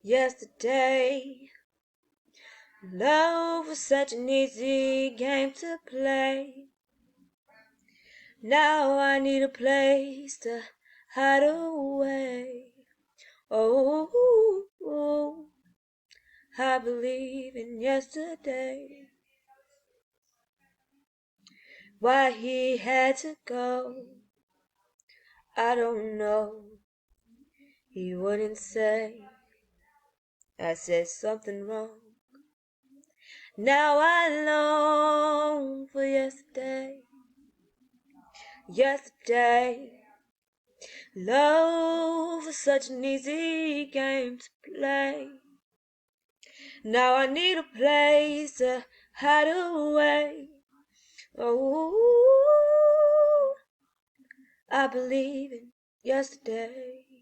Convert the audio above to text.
Yesterday, love was such an easy game to play. Now I need a place to hide away. Oh, I believe in yesterday. Why he had to go, I don't know. He wouldn't say I said something wrong. Now I long for yesterday. Yesterday, love was such an easy game to play. Now I need a place to hide away. Oh, I believe in yesterday.